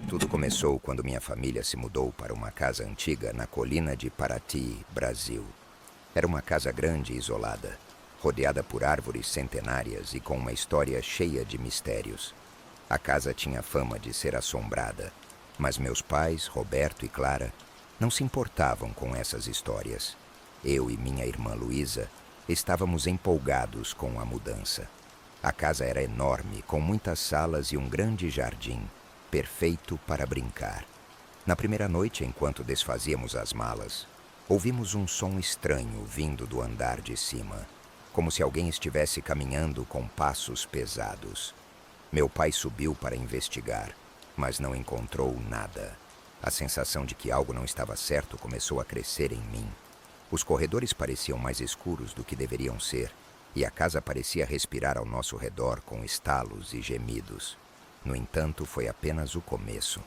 Tudo começou quando minha família se mudou para uma casa antiga na colina de Paraty, Brasil. Era uma casa grande e isolada, rodeada por árvores centenárias e com uma história cheia de mistérios. A casa tinha fama de ser assombrada, mas meus pais, Roberto e Clara, não se importavam com essas histórias. Eu e minha irmã Luísa estávamos empolgados com a mudança. A casa era enorme, com muitas salas e um grande jardim, perfeito para brincar. Na primeira noite, enquanto desfazíamos as malas, ouvimos um som estranho vindo do andar de cima, como se alguém estivesse caminhando com passos pesados. Meu pai subiu para investigar, mas não encontrou nada. A sensação de que algo não estava certo começou a crescer em mim. Os corredores pareciam mais escuros do que deveriam ser, e a casa parecia respirar ao nosso redor com estalos e gemidos. No entanto, foi apenas o começo.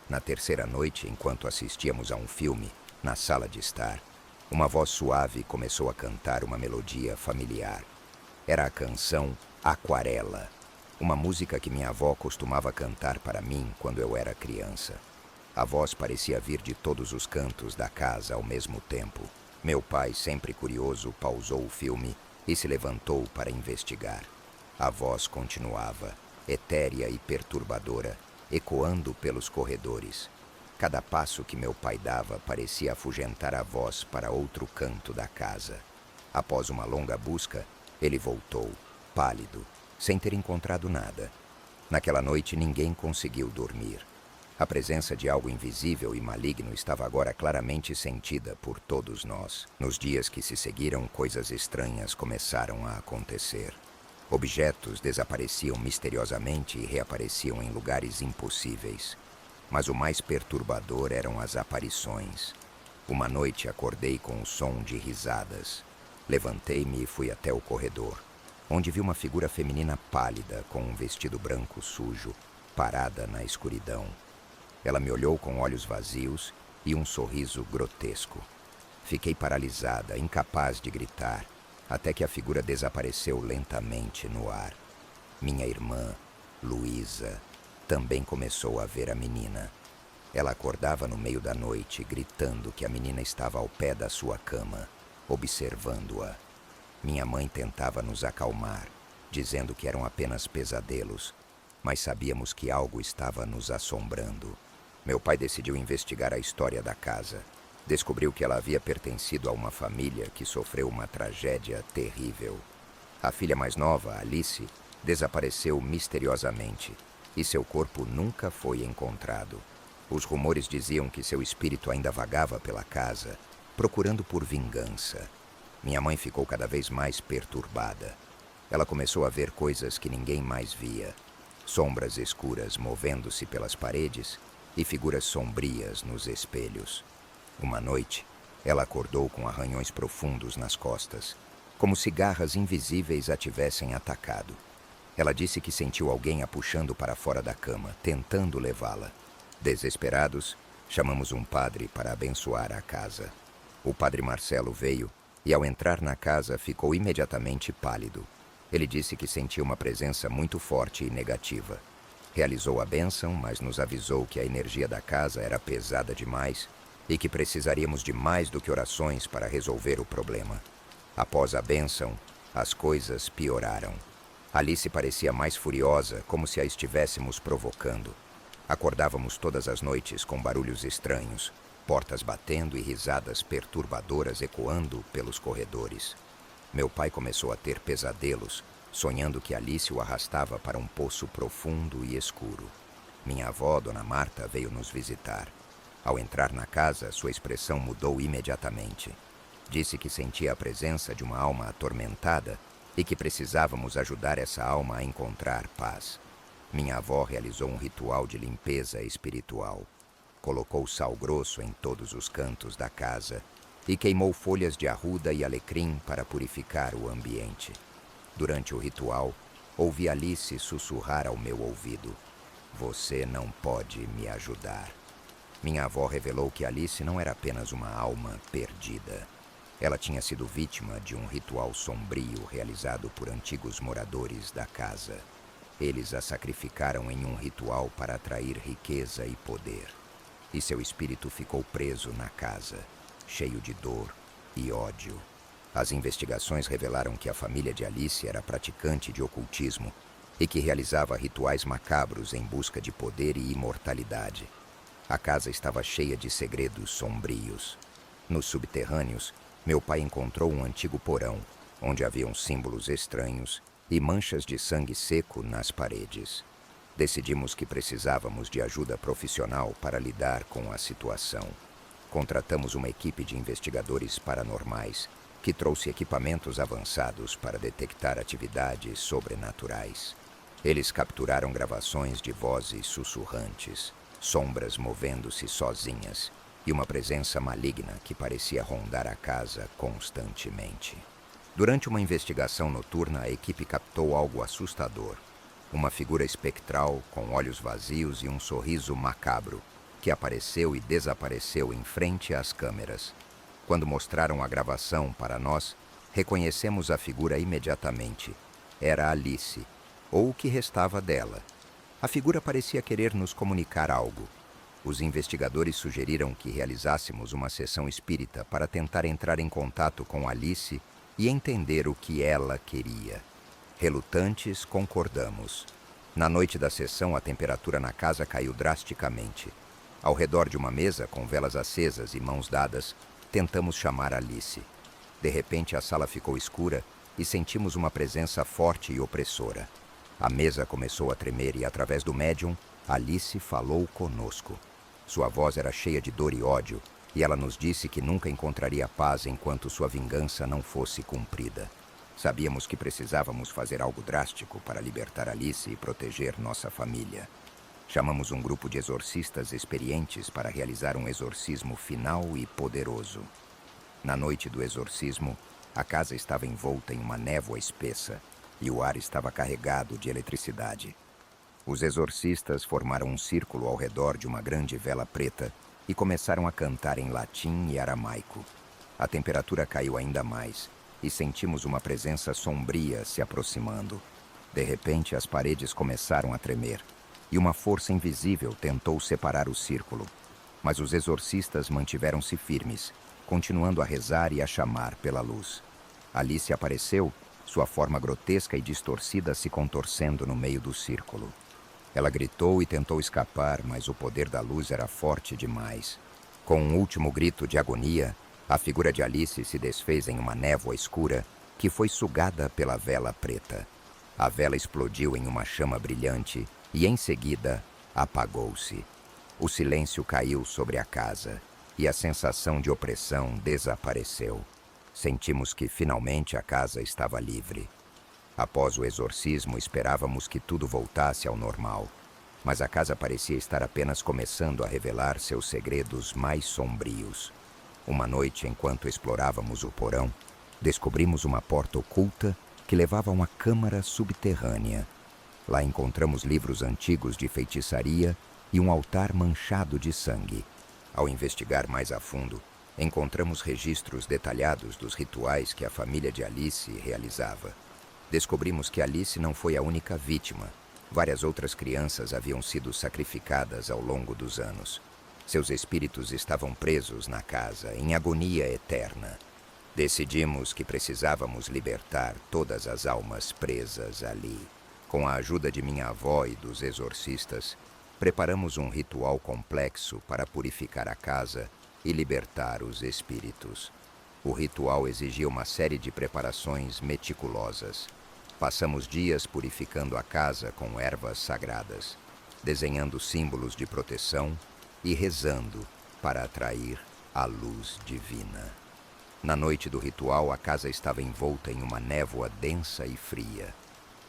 Na terceira noite, enquanto assistíamos a um filme, na sala de estar, uma voz suave começou a cantar uma melodia familiar. Era a canção Aquarela, uma música que minha avó costumava cantar para mim quando eu era criança. A voz parecia vir de todos os cantos da casa ao mesmo tempo. Meu pai, sempre curioso, pausou o filme e se levantou para investigar. A voz continuava, etérea e perturbadora, ecoando pelos corredores. Cada passo que meu pai dava parecia afugentar a voz para outro canto da casa. Após uma longa busca, ele voltou, pálido, sem ter encontrado nada. Naquela noite ninguém conseguiu dormir. A presença de algo invisível e maligno estava agora claramente sentida por todos nós. Nos dias que se seguiram, coisas estranhas começaram a acontecer. Objetos desapareciam misteriosamente e reapareciam em lugares impossíveis. Mas o mais perturbador eram as aparições. Uma noite acordei com o som de risadas. Levantei-me e fui até o corredor, onde vi uma figura feminina pálida com um vestido branco sujo, parada na escuridão. Ela me olhou com olhos vazios e um sorriso grotesco. Fiquei paralisada, incapaz de gritar, até que a figura desapareceu lentamente no ar. Minha irmã, Luísa, também começou a ver a menina. Ela acordava no meio da noite, gritando que a menina estava ao pé da sua cama, observando-a. Minha mãe tentava nos acalmar, dizendo que eram apenas pesadelos, mas sabíamos que algo estava nos assombrando. Meu pai decidiu investigar a história da casa. Descobriu que ela havia pertencido a uma família que sofreu uma tragédia terrível. A filha mais nova, Alice, desapareceu misteriosamente e seu corpo nunca foi encontrado. Os rumores diziam que seu espírito ainda vagava pela casa, procurando por vingança. Minha mãe ficou cada vez mais perturbada. Ela começou a ver coisas que ninguém mais via. Sombras escuras movendo-se pelas paredes e figuras sombrias nos espelhos. Uma noite, ela acordou com arranhões profundos nas costas, como se garras invisíveis a tivessem atacado. Ela disse que sentiu alguém a puxando para fora da cama, tentando levá-la. Desesperados, chamamos um padre para abençoar a casa. O padre Marcelo veio e, ao entrar na casa, ficou imediatamente pálido. Ele disse que sentia uma presença muito forte e negativa. Realizou a bênção, mas nos avisou que a energia da casa era pesada demais e que precisaríamos de mais do que orações para resolver o problema. Após a bênção, as coisas pioraram. Alice parecia mais furiosa, como se a estivéssemos provocando. Acordávamos todas as noites com barulhos estranhos, portas batendo e risadas perturbadoras ecoando pelos corredores. Meu pai começou a ter pesadelos, sonhando que Alice o arrastava para um poço profundo e escuro. Minha avó, Dona Marta, veio nos visitar. Ao entrar na casa, sua expressão mudou imediatamente. Disse que sentia a presença de uma alma atormentada e que precisávamos ajudar essa alma a encontrar paz. Minha avó realizou um ritual de limpeza espiritual. Colocou sal grosso em todos os cantos da casa e queimou folhas de arruda e alecrim para purificar o ambiente. Durante o ritual, ouvi Alice sussurrar ao meu ouvido: "Você não pode me ajudar." Minha avó revelou que Alice não era apenas uma alma perdida. Ela tinha sido vítima de um ritual sombrio realizado por antigos moradores da casa. Eles a sacrificaram em um ritual para atrair riqueza e poder. E seu espírito ficou preso na casa, cheio de dor e ódio. As investigações revelaram que a família de Alice era praticante de ocultismo e que realizava rituais macabros em busca de poder e imortalidade. A casa estava cheia de segredos sombrios. Nos subterrâneos, meu pai encontrou um antigo porão, onde haviam símbolos estranhos e manchas de sangue seco nas paredes. Decidimos que precisávamos de ajuda profissional para lidar com a situação. Contratamos uma equipe de investigadores paranormais que trouxe equipamentos avançados para detectar atividades sobrenaturais. Eles capturaram gravações de vozes sussurrantes, sombras movendo-se sozinhas e uma presença maligna que parecia rondar a casa constantemente. Durante uma investigação noturna, a equipe captou algo assustador. Uma figura espectral com olhos vazios e um sorriso macabro, que apareceu e desapareceu em frente às câmeras. Quando mostraram a gravação para nós, reconhecemos a figura imediatamente. Era Alice, ou o que restava dela. A figura parecia querer nos comunicar algo. Os investigadores sugeriram que realizássemos uma sessão espírita para tentar entrar em contato com Alice e entender o que ela queria. Relutantes, concordamos. Na noite da sessão, a temperatura na casa caiu drasticamente. Ao redor de uma mesa, com velas acesas e mãos dadas, tentamos chamar Alice. De repente, a sala ficou escura e sentimos uma presença forte e opressora. A mesa começou a tremer e, através do médium, Alice falou conosco. Sua voz era cheia de dor e ódio, e ela nos disse que nunca encontraria paz enquanto sua vingança não fosse cumprida. Sabíamos que precisávamos fazer algo drástico para libertar Alice e proteger nossa família. Chamamos um grupo de exorcistas experientes para realizar um exorcismo final e poderoso. Na noite do exorcismo, a casa estava envolta em uma névoa espessa e o ar estava carregado de eletricidade. Os exorcistas formaram um círculo ao redor de uma grande vela preta e começaram a cantar em latim e aramaico. A temperatura caiu ainda mais e sentimos uma presença sombria se aproximando. De repente, as paredes começaram a tremer e uma força invisível tentou separar o círculo. Mas os exorcistas mantiveram-se firmes, continuando a rezar e a chamar pela luz. Alice apareceu, sua forma grotesca e distorcida se contorcendo no meio do círculo. Ela gritou e tentou escapar, mas o poder da luz era forte demais. Com um último grito de agonia, a figura de Alice se desfez em uma névoa escura que foi sugada pela vela preta. A vela explodiu em uma chama brilhante e, em seguida, apagou-se. O silêncio caiu sobre a casa e a sensação de opressão desapareceu. Sentimos que, finalmente, a casa estava livre. Após o exorcismo, esperávamos que tudo voltasse ao normal, mas a casa parecia estar apenas começando a revelar seus segredos mais sombrios. Uma noite, enquanto explorávamos o porão, descobrimos uma porta oculta que levava a uma câmara subterrânea. Lá encontramos livros antigos de feitiçaria e um altar manchado de sangue. Ao investigar mais a fundo, encontramos registros detalhados dos rituais que a família de Alice realizava. Descobrimos que Alice não foi a única vítima. Várias outras crianças haviam sido sacrificadas ao longo dos anos. Seus espíritos estavam presos na casa, em agonia eterna. Decidimos que precisávamos libertar todas as almas presas ali. Com a ajuda de minha avó e dos exorcistas, preparamos um ritual complexo para purificar a casa e libertar os espíritos. O ritual exigia uma série de preparações meticulosas. Passamos dias purificando a casa com ervas sagradas, desenhando símbolos de proteção e rezando para atrair a luz divina. Na noite do ritual, a casa estava envolta em uma névoa densa e fria.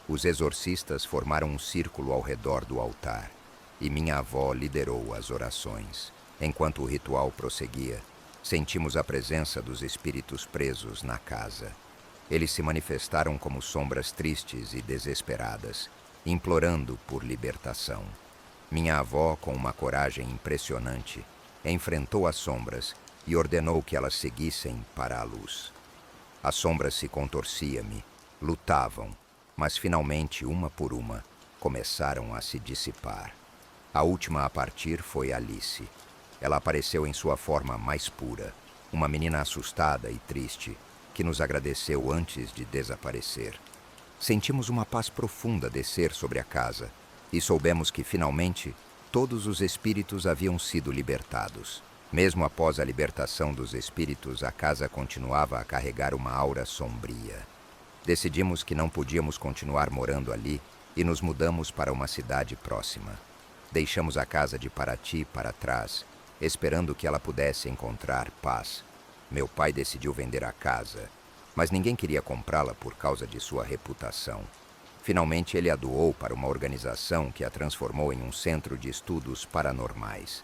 Os exorcistas formaram um círculo ao redor do altar e minha avó liderou as orações. Enquanto o ritual prosseguia, sentimos a presença dos espíritos presos na casa. Eles se manifestaram como sombras tristes e desesperadas, implorando por libertação. Minha avó, com uma coragem impressionante, enfrentou as sombras e ordenou que elas seguissem para a luz. As sombras se contorciam-me, lutavam, mas finalmente, uma por uma, começaram a se dissipar. A última a partir foi Alice. Ela apareceu em sua forma mais pura, uma menina assustada e triste, que nos agradeceu antes de desaparecer. Sentimos uma paz profunda descer sobre a casa e soubemos que, finalmente, todos os espíritos haviam sido libertados. Mesmo após a libertação dos espíritos, a casa continuava a carregar uma aura sombria. Decidimos que não podíamos continuar morando ali e nos mudamos para uma cidade próxima. Deixamos a casa de Paraty para trás, esperando que ela pudesse encontrar paz. Meu pai decidiu vender a casa, mas ninguém queria comprá-la por causa de sua reputação. Finalmente, ele a doou para uma organização que a transformou em um centro de estudos paranormais.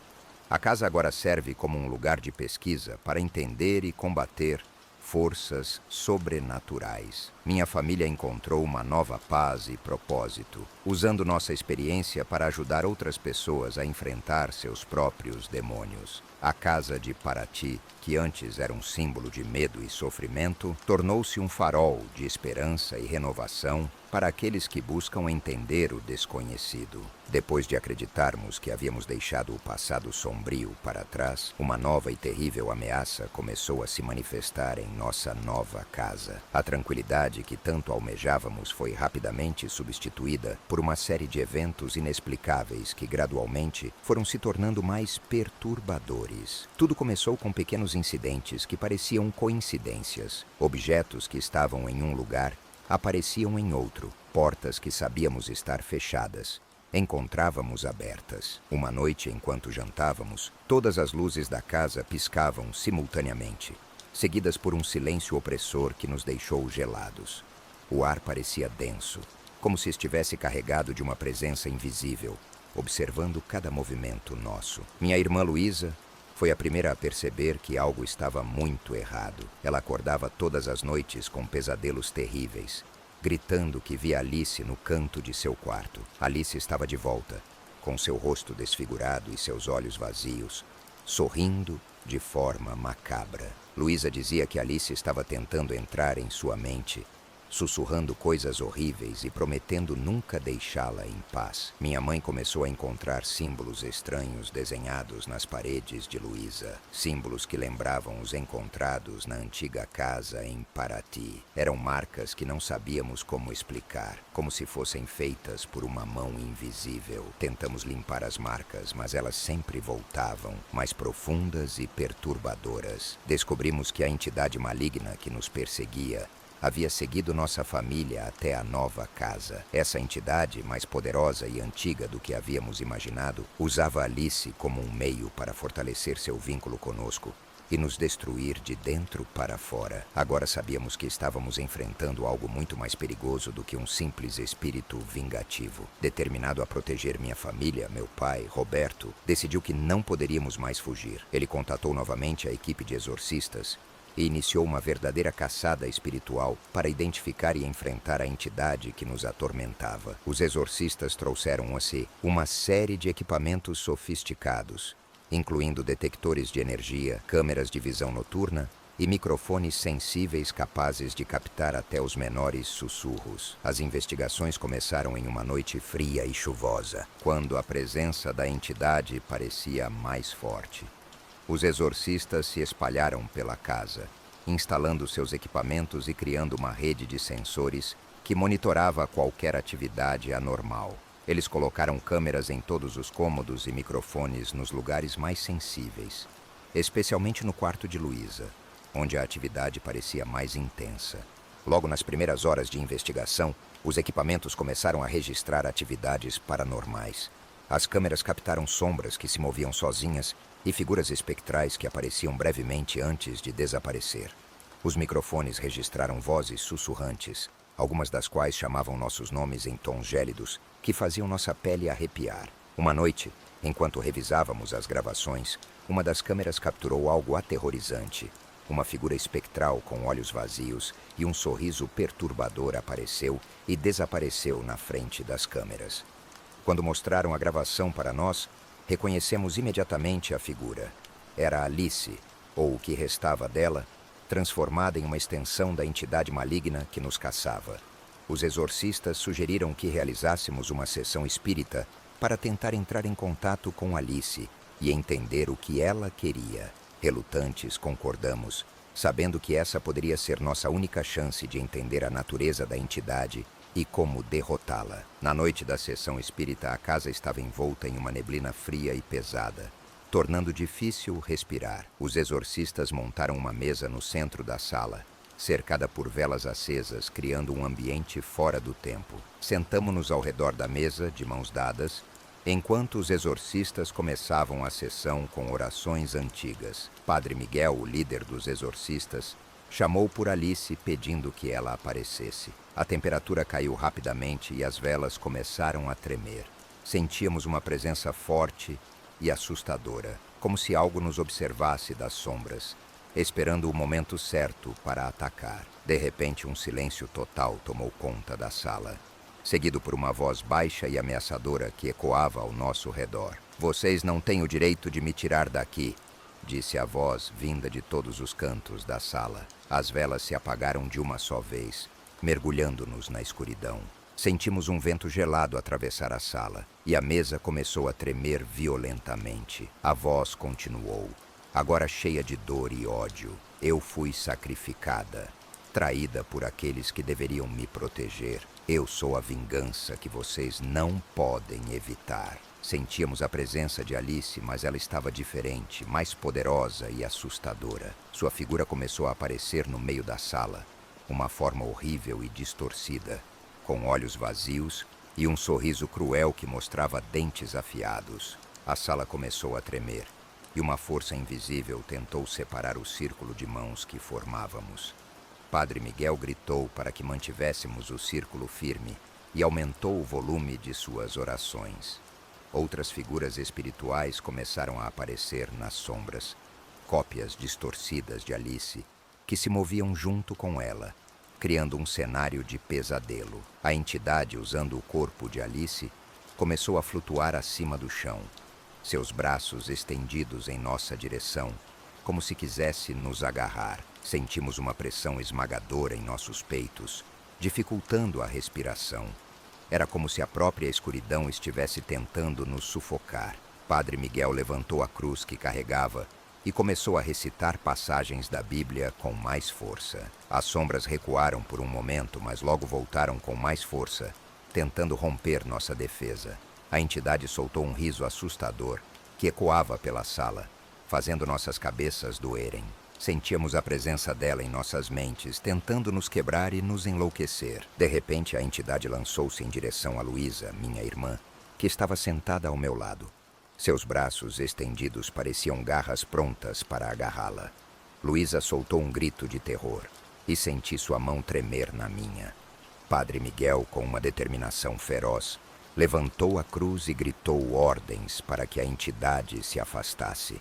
A casa agora serve como um lugar de pesquisa para entender e combater forças sobrenaturais. Minha família encontrou uma nova paz e propósito, usando nossa experiência para ajudar outras pessoas a enfrentar seus próprios demônios. A casa de Paraty, que antes era um símbolo de medo e sofrimento, tornou-se um farol de esperança e renovação para aqueles que buscam entender o desconhecido. Depois de acreditarmos que havíamos deixado o passado sombrio para trás, uma nova e terrível ameaça começou a se manifestar em nossa nova casa. A tranquilidade que tanto almejávamos foi rapidamente substituída por uma série de eventos inexplicáveis que gradualmente foram se tornando mais perturbadores. Tudo começou com pequenos incidentes que pareciam coincidências. Objetos que estavam em um lugar apareciam em outro. Portas que sabíamos estar fechadas encontrávamos abertas. Uma noite, enquanto jantávamos, todas as luzes da casa piscavam simultaneamente, seguidas por um silêncio opressor que nos deixou gelados. O ar parecia denso, como se estivesse carregado de uma presença invisível, observando cada movimento nosso. Minha irmã Luísa foi a primeira a perceber que algo estava muito errado. Ela acordava todas as noites com pesadelos terríveis, gritando que via Alice no canto de seu quarto. Alice estava de volta, com seu rosto desfigurado e seus olhos vazios, sorrindo de forma macabra. Luísa dizia que Alice estava tentando entrar em sua mente, sussurrando coisas horríveis e prometendo nunca deixá-la em paz. Minha mãe começou a encontrar símbolos estranhos desenhados nas paredes de Luísa, símbolos que lembravam os encontrados na antiga casa em Paraty. Eram marcas que não sabíamos como explicar, como se fossem feitas por uma mão invisível. Tentamos limpar as marcas, mas elas sempre voltavam, mais profundas e perturbadoras. Descobrimos que a entidade maligna que nos perseguia havia seguido nossa família até a nova casa. Essa entidade, mais poderosa e antiga do que havíamos imaginado, usava Alice como um meio para fortalecer seu vínculo conosco e nos destruir de dentro para fora. Agora sabíamos que estávamos enfrentando algo muito mais perigoso do que um simples espírito vingativo. Determinado a proteger minha família, meu pai, Roberto, decidiu que não poderíamos mais fugir. Ele contatou novamente a equipe de exorcistas e iniciou uma verdadeira caçada espiritual para identificar e enfrentar a entidade que nos atormentava. Os exorcistas trouxeram-se uma série de equipamentos sofisticados, incluindo detectores de energia, câmeras de visão noturna e microfones sensíveis capazes de captar até os menores sussurros. As investigações começaram em uma noite fria e chuvosa, quando a presença da entidade parecia mais forte. Os exorcistas se espalharam pela casa, instalando seus equipamentos e criando uma rede de sensores que monitorava qualquer atividade anormal. Eles colocaram câmeras em todos os cômodos e microfones nos lugares mais sensíveis, especialmente no quarto de Luísa, onde a atividade parecia mais intensa. Logo nas primeiras horas de investigação, os equipamentos começaram a registrar atividades paranormais. As câmeras captaram sombras que se moviam sozinhas e figuras espectrais que apareciam brevemente antes de desaparecer. Os microfones registraram vozes sussurrantes, algumas das quais chamavam nossos nomes em tons gélidos que faziam nossa pele arrepiar. Uma noite, enquanto revisávamos as gravações, uma das câmeras capturou algo aterrorizante. Uma figura espectral com olhos vazios e um sorriso perturbador apareceu e desapareceu na frente das câmeras. Quando mostraram a gravação para nós, reconhecemos imediatamente a figura. Era Alice, ou o que restava dela, transformada em uma extensão da entidade maligna que nos caçava. Os exorcistas sugeriram que realizássemos uma sessão espírita para tentar entrar em contato com Alice e entender o que ela queria. Relutantes, concordamos, sabendo que essa poderia ser nossa única chance de entender a natureza da entidade e como derrotá-la. Na noite da sessão espírita, a casa estava envolta em uma neblina fria e pesada, tornando difícil respirar. Os exorcistas montaram uma mesa no centro da sala, cercada por velas acesas, criando um ambiente fora do tempo. Sentamo-nos ao redor da mesa, de mãos dadas, enquanto os exorcistas começavam a sessão com orações antigas. Padre Miguel, o líder dos exorcistas, chamou por Alice pedindo que ela aparecesse. A temperatura caiu rapidamente e as velas começaram a tremer. Sentíamos uma presença forte e assustadora, como se algo nos observasse das sombras, esperando o momento certo para atacar. De repente, um silêncio total tomou conta da sala, seguido por uma voz baixa e ameaçadora que ecoava ao nosso redor. "Vocês não têm o direito de me tirar daqui", disse a voz vinda de todos os cantos da sala. As velas se apagaram de uma só vez, mergulhando-nos na escuridão. Sentimos um vento gelado atravessar a sala e a mesa começou a tremer violentamente. A voz continuou, agora cheia de dor e ódio. "Eu fui sacrificada, traída por aqueles que deveriam me proteger. Eu sou a vingança que vocês não podem evitar." Sentíamos a presença de Alice, mas ela estava diferente, mais poderosa e assustadora. Sua figura começou a aparecer no meio da sala, uma forma horrível e distorcida, com olhos vazios e um sorriso cruel que mostrava dentes afiados. A sala começou a tremer, e uma força invisível tentou separar o círculo de mãos que formávamos. Padre Miguel gritou para que mantivéssemos o círculo firme e aumentou o volume de suas orações. Outras figuras espirituais começaram a aparecer nas sombras, cópias distorcidas de Alice, que se moviam junto com ela, criando um cenário de pesadelo. A entidade, usando o corpo de Alice, começou a flutuar acima do chão, seus braços estendidos em nossa direção, como se quisesse nos agarrar. Sentimos uma pressão esmagadora em nossos peitos, dificultando a respiração. Era como se a própria escuridão estivesse tentando nos sufocar. Padre Miguel levantou a cruz que carregava e começou a recitar passagens da Bíblia com mais força. As sombras recuaram por um momento, mas logo voltaram com mais força, tentando romper nossa defesa. A entidade soltou um riso assustador que ecoava pela sala, fazendo nossas cabeças doerem. Sentíamos a presença dela em nossas mentes, tentando nos quebrar e nos enlouquecer. De repente, a entidade lançou-se em direção a Luísa, minha irmã, que estava sentada ao meu lado. Seus braços estendidos pareciam garras prontas para agarrá-la. Luísa soltou um grito de terror e senti sua mão tremer na minha. Padre Miguel, com uma determinação feroz, levantou a cruz e gritou ordens para que a entidade se afastasse.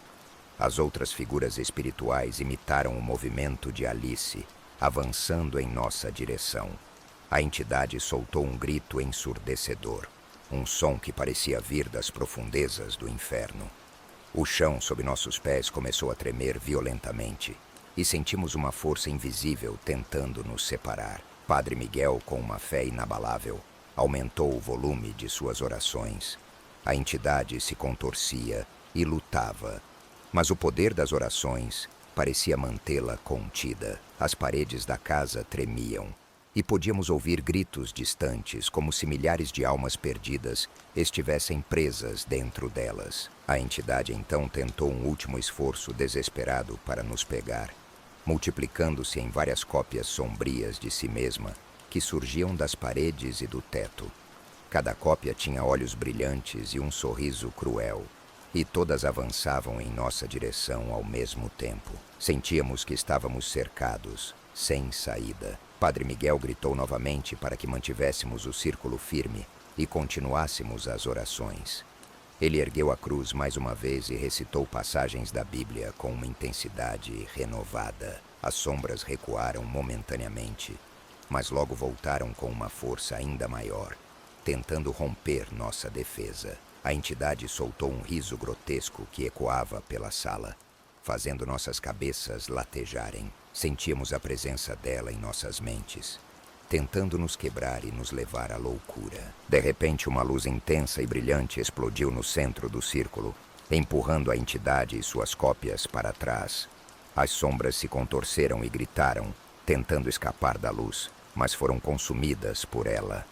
As outras figuras espirituais imitaram o movimento de Alice, avançando em nossa direção. A entidade soltou um grito ensurdecedor, um som que parecia vir das profundezas do inferno. O chão sob nossos pés começou a tremer violentamente e sentimos uma força invisível tentando nos separar. Padre Miguel, com uma fé inabalável, aumentou o volume de suas orações. A entidade se contorcia e lutava, mas o poder das orações parecia mantê-la contida. As paredes da casa tremiam e podíamos ouvir gritos distantes, como se milhares de almas perdidas estivessem presas dentro delas. A entidade então tentou um último esforço desesperado para nos pegar, multiplicando-se em várias cópias sombrias de si mesma que surgiam das paredes e do teto. Cada cópia tinha olhos brilhantes e um sorriso cruel, e todas avançavam em nossa direção ao mesmo tempo. Sentíamos que estávamos cercados, sem saída. Padre Miguel gritou novamente para que mantivéssemos o círculo firme e continuássemos as orações. Ele ergueu a cruz mais uma vez e recitou passagens da Bíblia com uma intensidade renovada. As sombras recuaram momentaneamente, mas logo voltaram com uma força ainda maior, tentando romper nossa defesa. A entidade soltou um riso grotesco que ecoava pela sala, fazendo nossas cabeças latejarem. Sentíamos a presença dela em nossas mentes, tentando nos quebrar e nos levar à loucura. De repente, uma luz intensa e brilhante explodiu no centro do círculo, empurrando a entidade e suas cópias para trás. As sombras se contorceram e gritaram, tentando escapar da luz, mas foram consumidas por ela.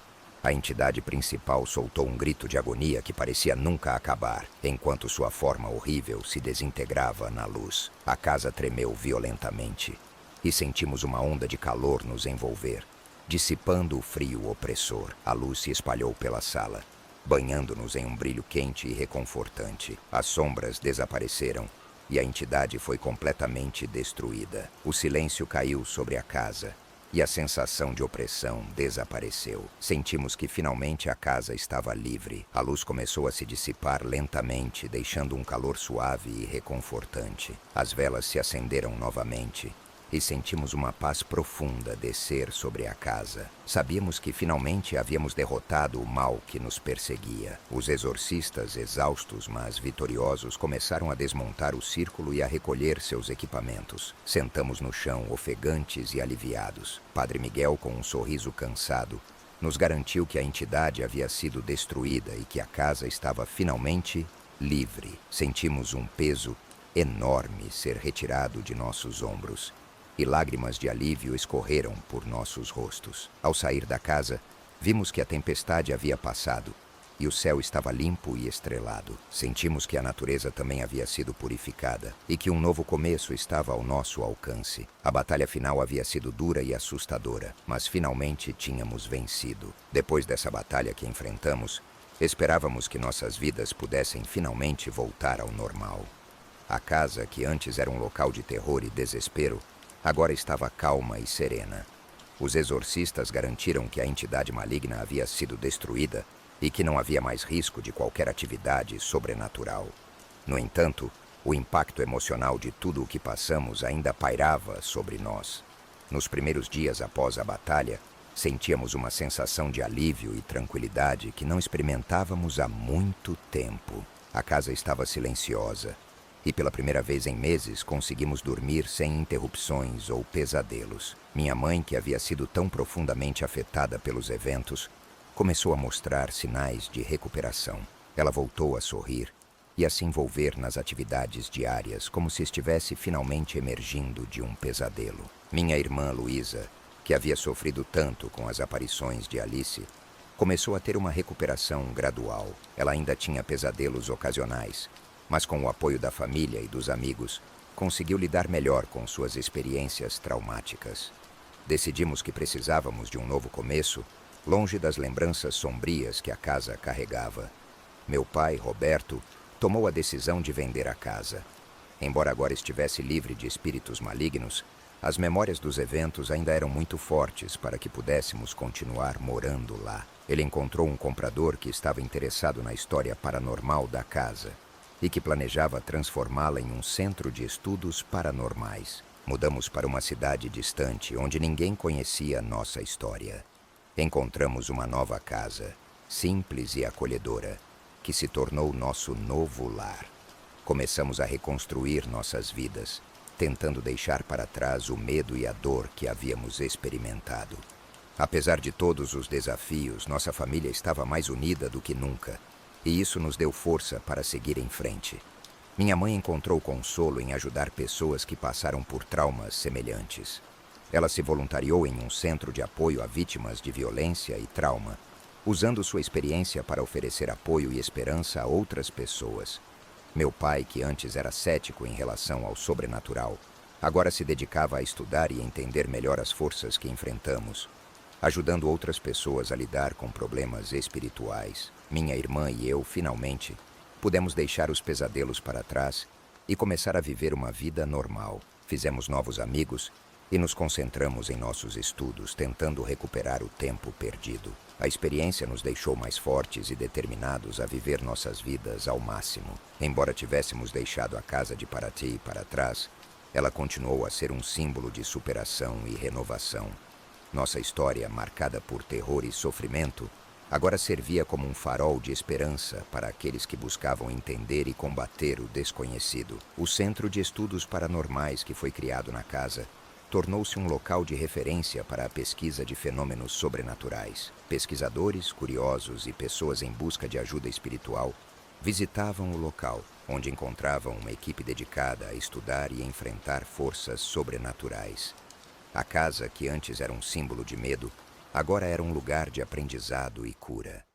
A entidade principal soltou um grito de agonia que parecia nunca acabar, enquanto sua forma horrível se desintegrava na luz. A casa tremeu violentamente e sentimos uma onda de calor nos envolver, dissipando o frio opressor. A luz se espalhou pela sala, banhando-nos em um brilho quente e reconfortante. As sombras desapareceram e a entidade foi completamente destruída. O silêncio caiu sobre a casa e a sensação de opressão desapareceu. Sentimos que finalmente a casa estava livre. A luz começou a se dissipar lentamente, deixando um calor suave e reconfortante. As velas se acenderam novamente e sentimos uma paz profunda descer sobre a casa. Sabíamos que finalmente havíamos derrotado o mal que nos perseguia. Os exorcistas, exaustos mas vitoriosos, começaram a desmontar o círculo e a recolher seus equipamentos. Sentamos no chão, ofegantes e aliviados. Padre Miguel, com um sorriso cansado, nos garantiu que a entidade havia sido destruída e que a casa estava finalmente livre. Sentimos um peso enorme ser retirado de nossos ombros e lágrimas de alívio escorreram por nossos rostos. Ao sair da casa, vimos que a tempestade havia passado e o céu estava limpo e estrelado. Sentimos que a natureza também havia sido purificada e que um novo começo estava ao nosso alcance. A batalha final havia sido dura e assustadora, mas finalmente tínhamos vencido. Depois dessa batalha que enfrentamos, esperávamos que nossas vidas pudessem finalmente voltar ao normal. A casa, que antes era um local de terror e desespero, agora estava calma e serena. Os exorcistas garantiram que a entidade maligna havia sido destruída e que não havia mais risco de qualquer atividade sobrenatural. No entanto, o impacto emocional de tudo o que passamos ainda pairava sobre nós. Nos primeiros dias após a batalha, sentíamos uma sensação de alívio e tranquilidade que não experimentávamos há muito tempo. A casa estava silenciosa e pela primeira vez em meses conseguimos dormir sem interrupções ou pesadelos. Minha mãe, que havia sido tão profundamente afetada pelos eventos, começou a mostrar sinais de recuperação. Ela voltou a sorrir e a se envolver nas atividades diárias, como se estivesse finalmente emergindo de um pesadelo. Minha irmã Luísa, que havia sofrido tanto com as aparições de Alice, começou a ter uma recuperação gradual. Ela ainda tinha pesadelos ocasionais, mas com o apoio da família e dos amigos, conseguiu lidar melhor com suas experiências traumáticas. Decidimos que precisávamos de um novo começo, longe das lembranças sombrias que a casa carregava. Meu pai, Roberto, tomou a decisão de vender a casa. Embora agora estivesse livre de espíritos malignos, as memórias dos eventos ainda eram muito fortes para que pudéssemos continuar morando lá. Ele encontrou um comprador que estava interessado na história paranormal da casa e que planejava transformá-la em um centro de estudos paranormais. Mudamos para uma cidade distante, onde ninguém conhecia nossa história. Encontramos uma nova casa, simples e acolhedora, que se tornou nosso novo lar. Começamos a reconstruir nossas vidas, tentando deixar para trás o medo e a dor que havíamos experimentado. Apesar de todos os desafios, nossa família estava mais unida do que nunca, e isso nos deu força para seguir em frente. Minha mãe encontrou consolo em ajudar pessoas que passaram por traumas semelhantes. Ela se voluntariou em um centro de apoio a vítimas de violência e trauma, usando sua experiência para oferecer apoio e esperança a outras pessoas. Meu pai, que antes era cético em relação ao sobrenatural, agora se dedicava a estudar e entender melhor as forças que enfrentamos, ajudando outras pessoas a lidar com problemas espirituais. Minha irmã e eu, finalmente, pudemos deixar os pesadelos para trás e começar a viver uma vida normal. Fizemos novos amigos e nos concentramos em nossos estudos, tentando recuperar o tempo perdido. A experiência nos deixou mais fortes e determinados a viver nossas vidas ao máximo. Embora tivéssemos deixado a casa de Paraty para trás, ela continuou a ser um símbolo de superação e renovação. Nossa história, marcada por terror e sofrimento, agora servia como um farol de esperança para aqueles que buscavam entender e combater o desconhecido. O Centro de Estudos Paranormais que foi criado na casa tornou-se um local de referência para a pesquisa de fenômenos sobrenaturais. Pesquisadores, curiosos e pessoas em busca de ajuda espiritual visitavam o local, onde encontravam uma equipe dedicada a estudar e enfrentar forças sobrenaturais. A casa, que antes era um símbolo de medo, agora era um lugar de aprendizado e cura.